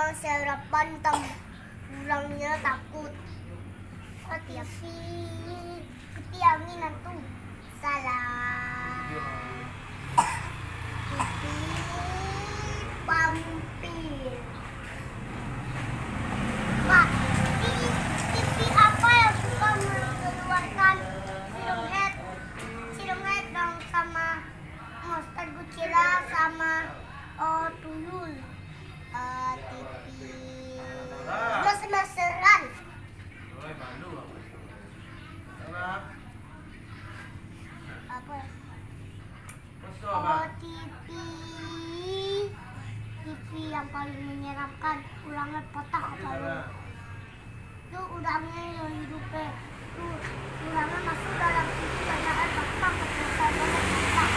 yang sarapan kurangnya takut. Hati-hati, angin itu salah. Pipi pampir. Pak, pipi apa yang suka mengeluarkan sirum head dong sama monster Godzilla sama tuyul. Pipi mas-maseran. Apa ya? TV yang paling menyeramkan, ulangnya patah apa lu? Itu udangnya yang hidupnya, tuh ulangnya masuk dalam TV banyak air patah, kebiasaannya patah.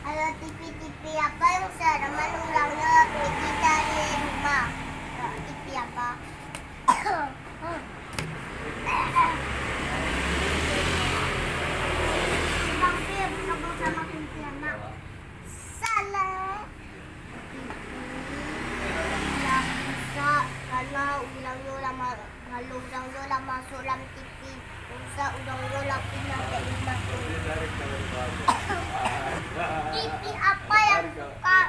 Ada TV apa yang sereman ulangnya pergi dari rumah? TV apa? Vampir kabur sama kuntilanak. Salah. Yang bisa karena ulangnya masuk dalam TV. Bisa ulangnya pindah ke rumah. TV apa yang suka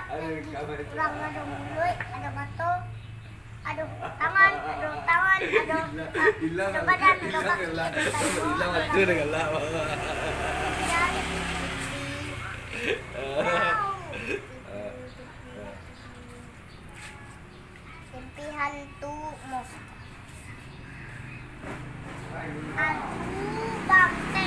kurang ada mulut, ada mata, aduh tangan, ada badan, ada kaki, hilang itu dengan lama. Mimpi hantu monster. Aduh, bangke.